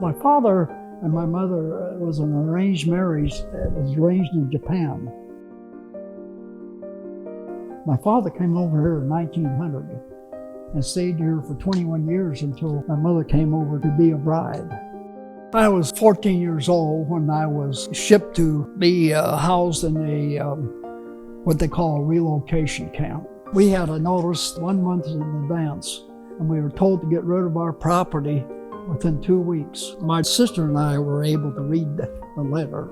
My father and my mother was an arranged marriage that was arranged in Japan. My father came over here in 1900 and stayed here for 21 years until my mother came over to be a bride. I was 14 years old when I was shipped to be housed in a what they call a relocation camp. We had a notice 1 month in advance, and we were told to get rid of our property within 2 weeks. My sister and I were able to read the letter.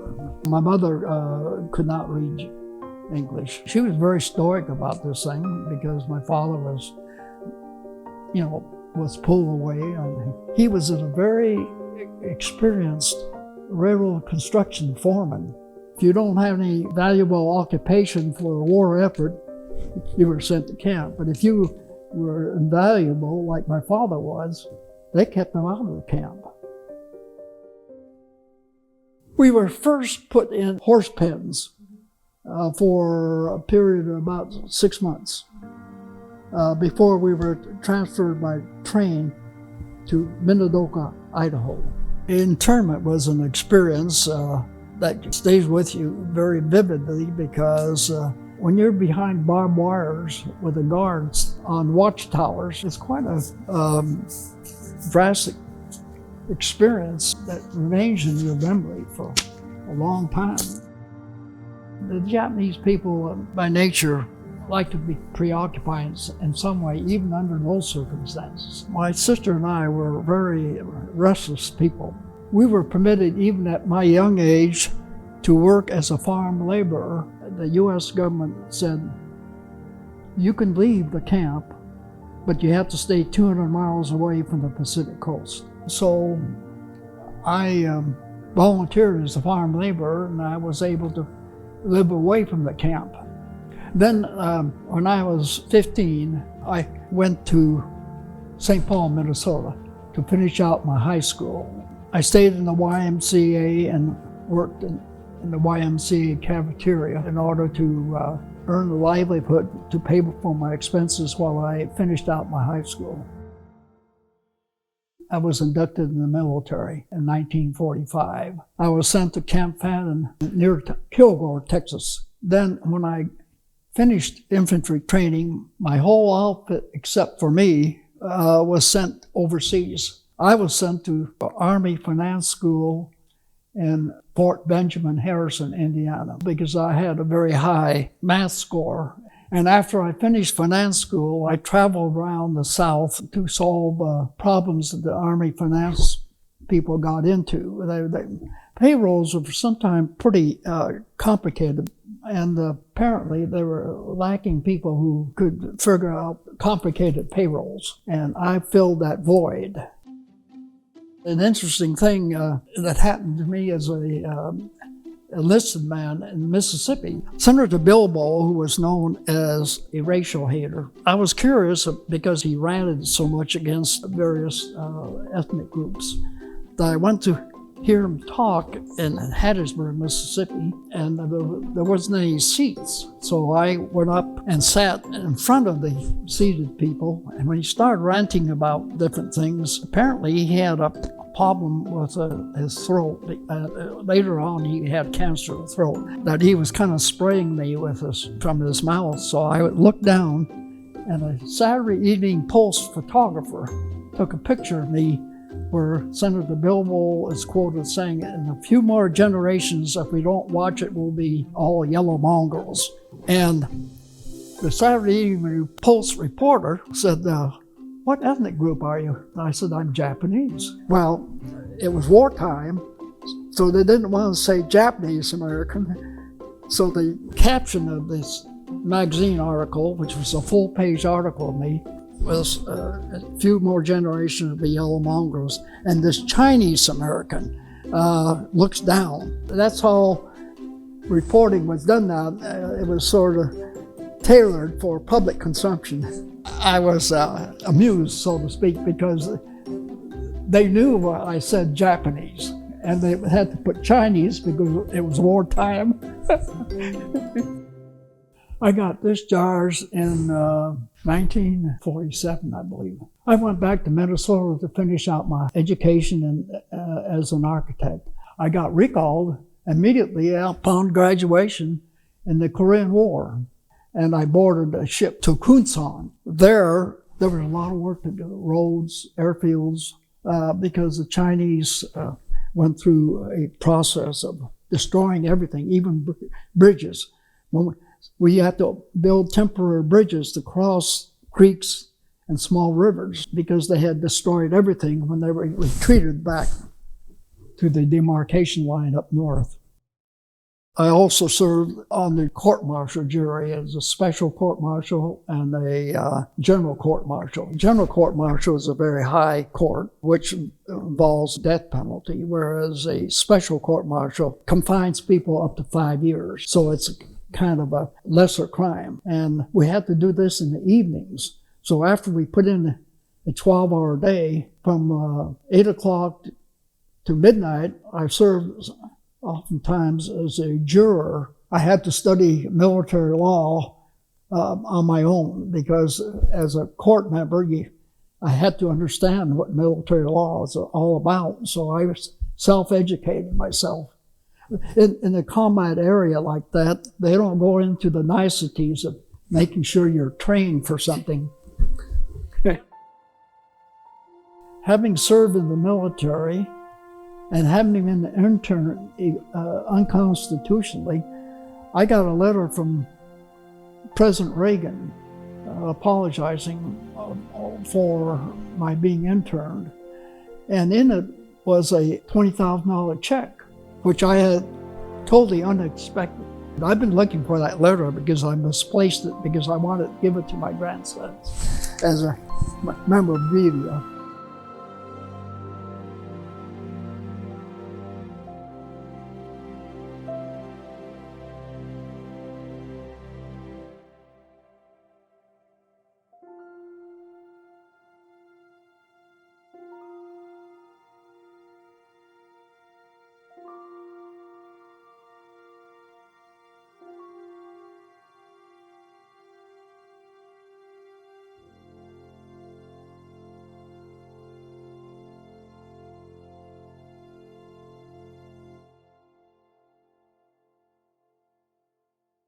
My mother could not read English. She was very stoic about this thing because my father was, was pulled away. And he was a very experienced railroad construction foreman. If you don't have any valuable occupation for the war effort, you were sent to camp. But if you were invaluable, like my father was, they kept him out of the camp. We were first put in horse pens for a period of about 6 months before we were transferred by train to Minidoka, Idaho. Internment was an experience that stays with you very vividly because when you're behind barbed wires with the guards on watchtowers, it's quite a drastic experience that remains in your memory for a long time. The Japanese people, by nature, like to be preoccupied in some way, even under those circumstances. My sister and I were very restless people. We were permitted, even at my young age, to work as a farm laborer. The U.S. government said, you can leave the camp, but you have to stay 200 miles away from the Pacific coast. So I volunteered as a farm laborer, and I was able to live away from the camp. Then when I was 15, I went to St. Paul, Minnesota to finish out my high school. I stayed in the YMCA and worked in the YMCA cafeteria in order to earn a livelihood to pay for my expenses while I finished out my high school. I was inducted in the military in 1945. I was sent to Camp Fadden near Kilgore, Texas. Then when I finished infantry training, my whole outfit, except for me, was sent overseas. I was sent to the Army Finance School in Fort Benjamin, Harrison, Indiana, because I had a very high math score. And after I finished finance school, I traveled around the South to solve problems that the Army finance people got into. Payrolls were sometimes pretty complicated, and apparently they were lacking people who could figure out complicated payrolls, and I filled that void. An interesting thing that happened to me as a enlisted man in Mississippi. Senator Bilbo, who was known as a racial hater, I was curious because he ranted so much against various ethnic groups that I went to hear him talk in Hattiesburg, Mississippi, and there wasn't any seats. So I went up and sat in front of the seated people, and when he started ranting about different things, apparently he had a problem with his throat. Later on, he had cancer of the throat, that he was kind of spraying me with this from his mouth. So I would look down, and a Saturday Evening Post photographer took a picture of me where Senator Bilbo is quoted saying, in a few more generations, if we don't watch it, we'll be all yellow mongrels. And the Saturday Evening Post reporter said, what ethnic group are you? And I said, I'm Japanese. Well, it was wartime, so they didn't want to say Japanese American. So the caption of this magazine article, which was a full-page article of me, was a few more generations of the yellow mongrels, and this Chinese American looks down. That's how reporting was done now. It was sort of tailored for public consumption. I was amused, so to speak, because they knew I said Japanese, and they had to put Chinese because it was wartime. I got discharged in 1947, I believe. I went back to Minnesota to finish out my education as an architect. I got recalled immediately upon graduation in the Korean War, and I boarded a ship to Kunsan. There was a lot of work to do, roads, airfields, because the Chinese went through a process of destroying everything, even bridges. We had to build temporary bridges to cross creeks and small rivers because they had destroyed everything when they retreated back to the demarcation line up north. I also served on the court-martial jury as a special court-martial and a general court-martial. General court-martial is a very high court, which involves death penalty, whereas a special court-martial confines people up to 5 years. So it's kind of a lesser crime. And we had to do this in the evenings. So after we put in a 12-hour day, from 8 o'clock to midnight, I served oftentimes as a juror. I had to study military law on my own because as a court member, I had to understand what military law is all about. So I self-educated myself. In a combat area like that, they don't go into the niceties of making sure you're trained for something. Having served in the military and having been an intern unconstitutionally, I got a letter from President Reagan apologizing for my being interned. And in it was a $20,000 check, which I had totally unexpected. I've been looking for that letter because I misplaced it because I wanted to give it to my grandsons as a memorabilia.